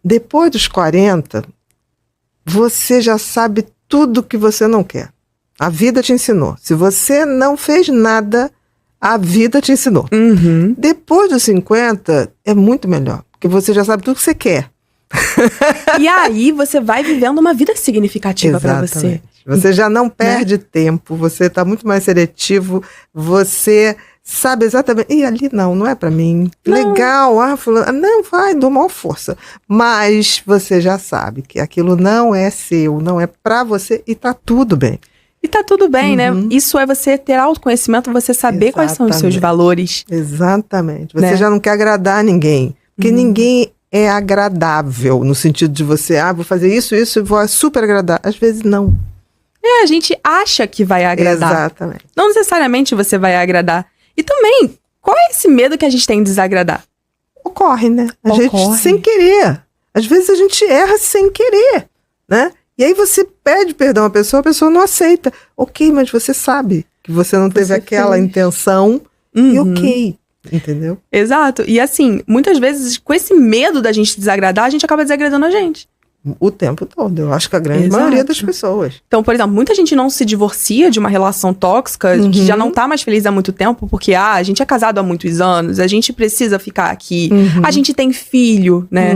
Depois dos 40, você já sabe tudo que você não quer. A vida te ensinou. Se você não fez nada, a vida te ensinou. Uhum. Depois dos 50, é muito melhor. Porque você já sabe tudo que você quer. E aí você vai vivendo uma vida significativa pra você. Você já não perde tempo, você está muito mais seletivo, você sabe exatamente... E ali não é pra mim. Não. Legal, fulano... Não, vai, dou maior força. Mas você já sabe que aquilo não é seu, não é pra você e tá tudo bem. E tá tudo bem, né? Isso é você ter autoconhecimento, você saber quais são os seus valores. Exatamente. Você Né? já não quer agradar ninguém. Porque ninguém é agradável, no sentido de você, vou fazer isso e vou super agradar. Às vezes não. A gente acha que vai agradar. Exatamente. Não necessariamente você vai agradar. E também, qual é esse medo que a gente tem de desagradar? Ocorre, né? A Ocorre. gente sem querer. Às vezes a gente erra sem querer, né? E aí você pede perdão à pessoa, a pessoa não aceita. Ok, mas você sabe que você não teve aquela intenção e ok, entendeu? Exato. E assim, muitas vezes, com esse medo da gente desagradar, a gente acaba desagradando a gente. O tempo todo. Eu acho que a grande maioria das pessoas. Então, por exemplo, muita gente não se divorcia de uma relação tóxica, que já não tá mais feliz há muito tempo, porque a gente é casado há muitos anos, a gente precisa ficar aqui, a gente tem filho, né?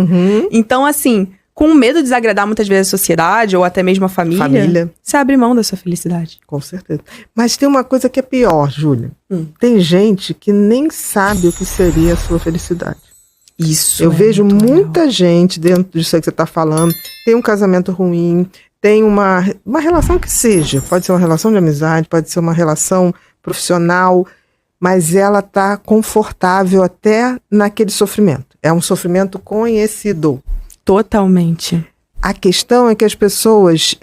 Então, assim, com medo de desagradar muitas vezes a sociedade ou até mesmo a família. Você abre mão da sua felicidade. Com certeza. Mas tem uma coisa que é pior, Júlia. Tem gente que nem sabe o que seria a sua felicidade. Isso. Eu vejo muita gente dentro disso aí que você está falando, tem um casamento ruim, tem uma relação que seja, pode ser uma relação de amizade, pode ser uma relação profissional, mas ela está confortável até naquele sofrimento. É um sofrimento conhecido. Totalmente. A questão é que as pessoas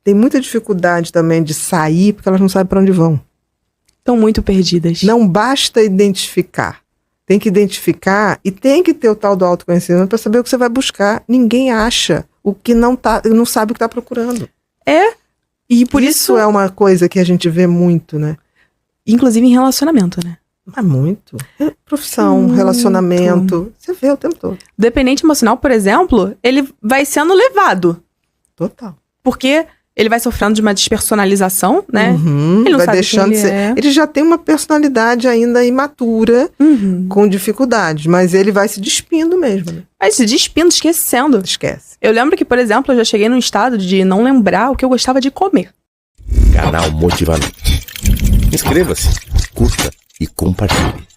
têm muita dificuldade também de sair porque elas não sabem para onde vão. Estão muito perdidas. Não basta identificar. Tem que identificar e tem que ter o tal do autoconhecimento para saber o que você vai buscar. Ninguém acha o que não sabe o que está procurando. E por isso é uma coisa que a gente vê muito, né? Inclusive em relacionamento, né? É muito. Profissão, relacionamento. Você vê o tempo todo. Dependente emocional, por exemplo, ele vai sendo levado. Total. Porque ele vai sofrendo de uma despersonalização, né? Ele não vai sabe deixando quem de ser. é. Ele já tem uma personalidade ainda imatura, com dificuldades, mas ele vai se despindo mesmo, né? Vai se despindo, esquecendo. Esquece. Eu lembro que, por exemplo, eu já cheguei num estado de não lembrar o que eu gostava de comer. Canal Motivamento. Inscreva-se, curta e compartilhe.